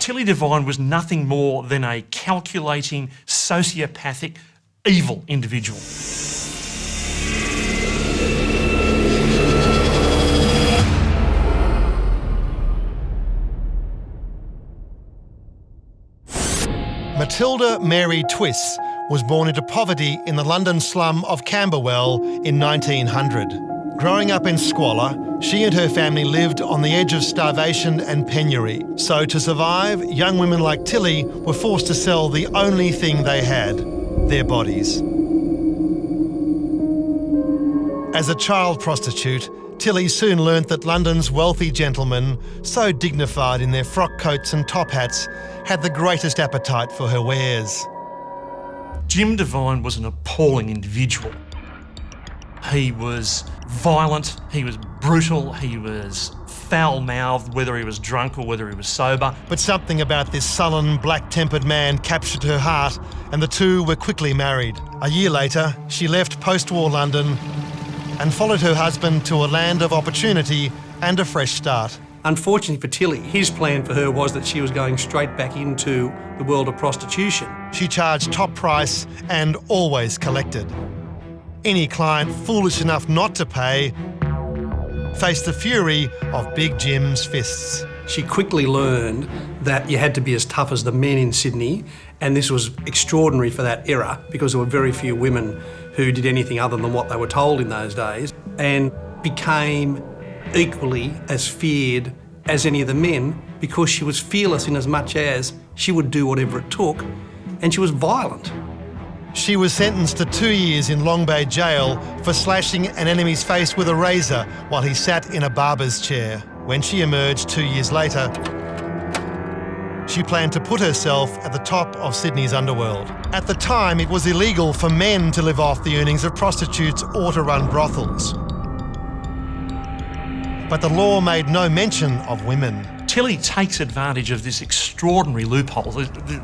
Tilly Devine was nothing more than a calculating, sociopathic, evil individual. Matilda Mary Twiss was born into poverty in the London slum of Camberwell in 1900. Growing up in squalor, she and her family lived on the edge of starvation and penury. So to survive, young women like Tilly were forced to sell the only thing they had, their bodies. As a child prostitute, Tilly soon learnt that London's wealthy gentlemen, so dignified in their frock coats and top hats, had the greatest appetite for her wares. Jim Devine was an appalling individual. He was violent, he was brutal, he was foul-mouthed, whether he was drunk or whether he was sober. But something about this sullen, black-tempered man captured her heart, and the two were quickly married. A year later, she left post-war London and followed her husband to a land of opportunity and a fresh start. Unfortunately for Tilly, his plan for her was that she was going straight back into the world of prostitution. She charged top price and always collected. Any client foolish enough not to pay faced the fury of Big Jim's fists. She quickly learned that you had to be as tough as the men in Sydney, and this was extraordinary for that era because there were very few women who did anything other than what they were told in those days, and became equally as feared as any of the men because she was fearless in as much as she would do whatever it took, and she was violent. She was sentenced to 2 years in Long Bay Jail for slashing an enemy's face with a razor while he sat in a barber's chair. When she emerged 2 years later, she planned to put herself at the top of Sydney's underworld. At the time, it was illegal for men to live off the earnings of prostitutes or to run brothels. But the law made no mention of women. Tilly takes advantage of this extraordinary loophole.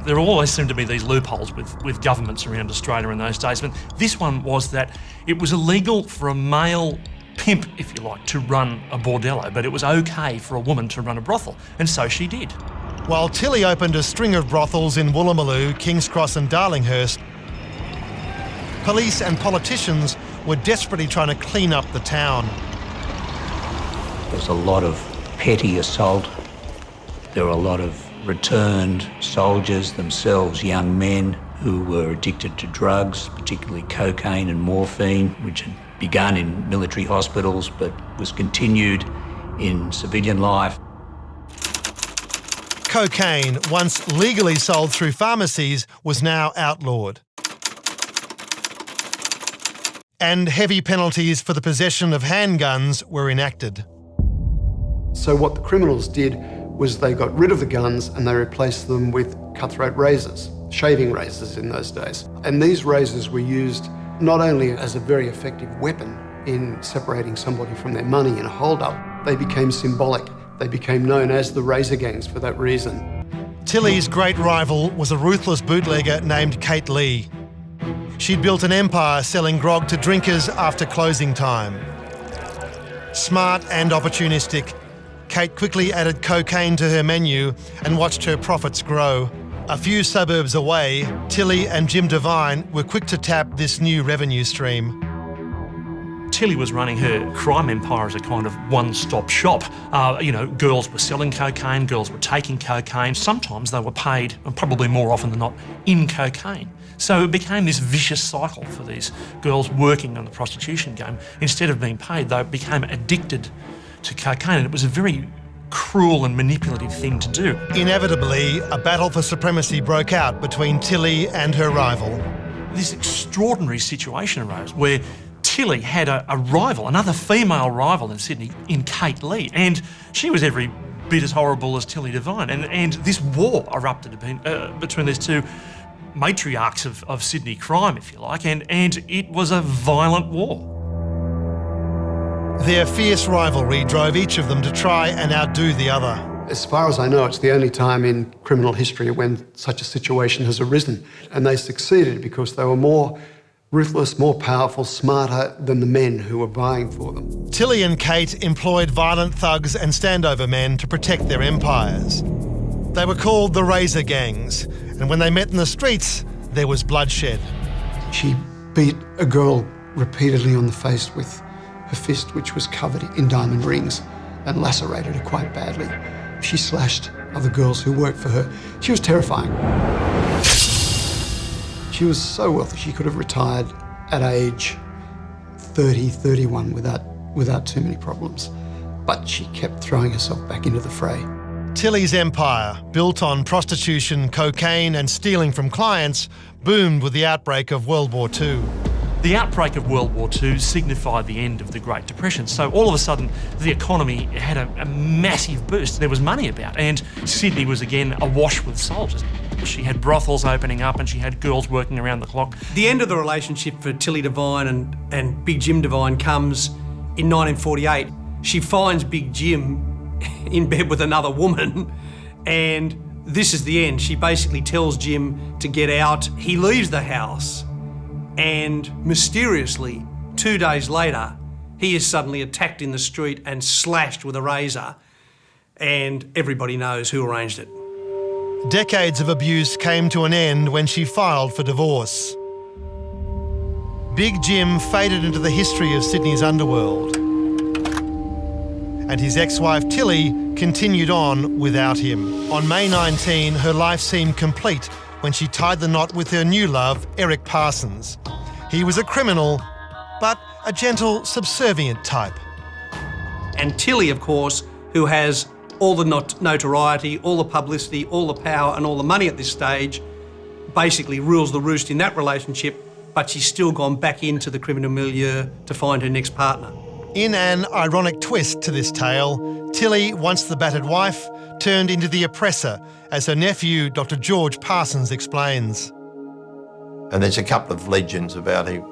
There always seem to be these loopholes with governments around Australia in those days, but this one was that it was illegal for a male pimp, if you like, to run a bordello, but it was okay for a woman to run a brothel, and so she did. While Tilly opened a string of brothels in Woolloomooloo, King's Cross and Darlinghurst, police and politicians were desperately trying to clean up the town. There's a lot of petty assault. There were a lot of returned soldiers themselves, young men who were addicted to drugs, particularly cocaine and morphine, which had begun in military hospitals but was continued in civilian life. Cocaine, once legally sold through pharmacies, was now outlawed. And heavy penalties for the possession of handguns were enacted. So what the criminals did was they got rid of the guns and they replaced them with cutthroat razors, shaving razors in those days. And these razors were used not only as a very effective weapon in separating somebody from their money in a hold-up, they became symbolic. They became known as the razor gangs for that reason. Tilly's great rival was a ruthless bootlegger named Kate Lee. She'd built an empire selling grog to drinkers after closing time. Smart and opportunistic, Kate quickly added cocaine to her menu and watched her profits grow. A few suburbs away, Tilly and Jim Devine were quick to tap this new revenue stream. Tilly was running her crime empire as a kind of one-stop shop. Girls were selling cocaine, girls were taking cocaine. Sometimes they were paid, and probably more often than not, in cocaine. So it became this vicious cycle for these girls working on the prostitution game. Instead of being paid, they became addicted to cocaine, and it was a very cruel and manipulative thing to do. Inevitably, a battle for supremacy broke out between Tilly and her rival. This extraordinary situation arose where Tilly had a rival, another female rival in Sydney, in Kate Lee, and she was every bit as horrible as Tilly Devine, and this war erupted between these two matriarchs of Sydney crime, if you like, and it was a violent war. Their fierce rivalry drove each of them to try and outdo the other. As far as I know, it's the only time in criminal history when such a situation has arisen. And they succeeded because they were more ruthless, more powerful, smarter than the men who were buying for them. Tilly and Kate employed violent thugs and standover men to protect their empires. They were called the Razor Gangs, and when they met in the streets, there was bloodshed. She beat a girl repeatedly on the face with her fist, which was covered in diamond rings, and lacerated her quite badly. She slashed other girls who worked for her. She was terrifying. She was so wealthy she could have retired at age 30, 31 without too many problems. But she kept throwing herself back into the fray. Tilly's empire, built on prostitution, cocaine and stealing from clients, boomed with the outbreak of World War II. The outbreak of World War II signified the end of the Great Depression. So all of a sudden, the economy had a massive boost. There was money about, and Sydney was again awash with soldiers. She had brothels opening up and she had girls working around the clock. The end of the relationship for Tilly Devine and Big Jim Devine comes in 1948. She finds Big Jim in bed with another woman, and this is the end. She basically tells Jim to get out. He leaves the house, and mysteriously, 2 days later, he is suddenly attacked in the street and slashed with a razor, and everybody knows who arranged it. Decades of abuse came to an end when she filed for divorce. Big Jim faded into the history of Sydney's underworld, and his ex-wife Tilly continued on without him. On May 19, her life seemed complete when she tied the knot with her new love, Eric Parsons. He was a criminal, but a gentle, subservient type. And Tilly, of course, who has all the notoriety, all the publicity, all the power and all the money at this stage, basically rules the roost in that relationship, but she's still gone back into the criminal milieu to find her next partner. In an ironic twist to this tale, Tilly, once the battered wife, turned into the oppressor, as her nephew, Dr. George Parsons, explains. And there's a couple of legends about him.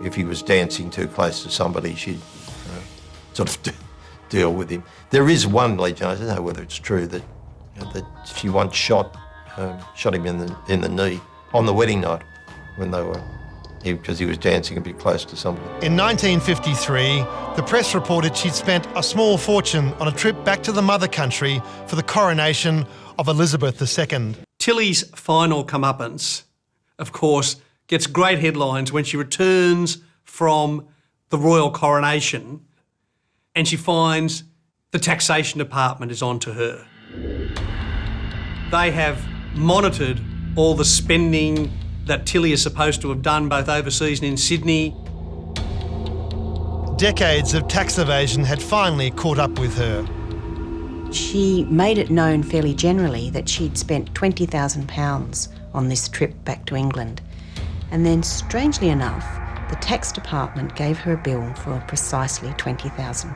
If he was dancing too close to somebody, she'd sort of deal with him. There is one legend, I don't know whether it's true, that she once shot him in the knee on the wedding night when they were, because he was dancing a bit close to somebody. In 1953, the press reported she'd spent a small fortune on a trip back to the mother country for the coronation of Elizabeth II. Tilly's final comeuppance, of course, gets great headlines when she returns from the royal coronation and she finds the taxation department is onto her. They have monitored all the spending that Tilly is supposed to have done both overseas and in Sydney. Decades of tax evasion had finally caught up with her. She made it known fairly generally that she'd spent £20,000 on this trip back to England. And then, strangely enough, the tax department gave her a bill for precisely £20,000.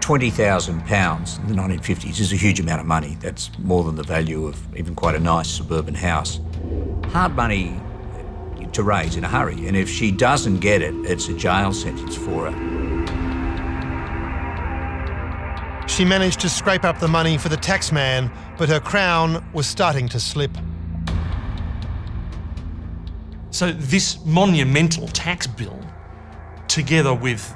£20,000 in the 1950s is a huge amount of money. That's more than the value of even quite a nice suburban house. Hard money to raise in a hurry, and if she doesn't get it, it's a jail sentence for her. She managed to scrape up the money for the tax man, but her crown was starting to slip. So this monumental tax bill, together with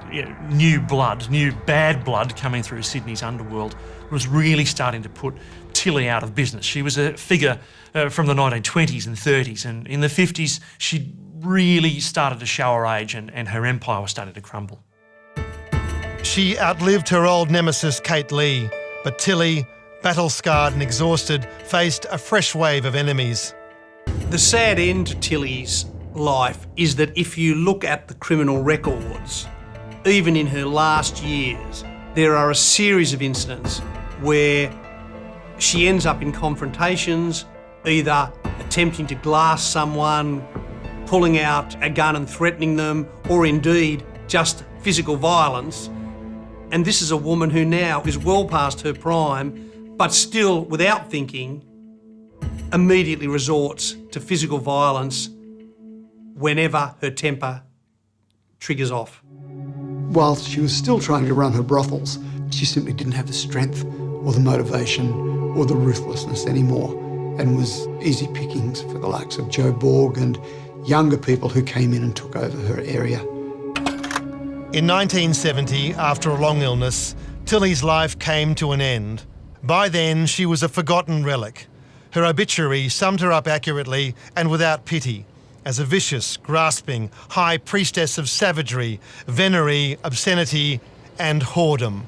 new blood, new bad blood coming through Sydney's underworld, was really starting to put Tilly out of business. She was a figure from the 1920s and 30s, and in the 50s she really started to show her age and her empire was starting to crumble. She outlived her old nemesis Kate Lee, but Tilly, battle-scarred and exhausted, faced a fresh wave of enemies. The sad end to Tilly's life is that if you look at the criminal records, even in her last years, there are a series of incidents where she ends up in confrontations, either attempting to glass someone, pulling out a gun and threatening them, or indeed just physical violence. And this is a woman who now is well past her prime, but still, without thinking, immediately resorts to physical violence whenever her temper triggers off. While she was still trying to run her brothels, she simply didn't have the strength or the motivation or the ruthlessness anymore, and was easy pickings for the likes of Joe Borg and younger people who came in and took over her area. In 1970, after a long illness, Tilly's life came to an end. By then, she was a forgotten relic. Her obituary summed her up accurately and without pity as a vicious, grasping, high priestess of savagery, venery, obscenity and whoredom.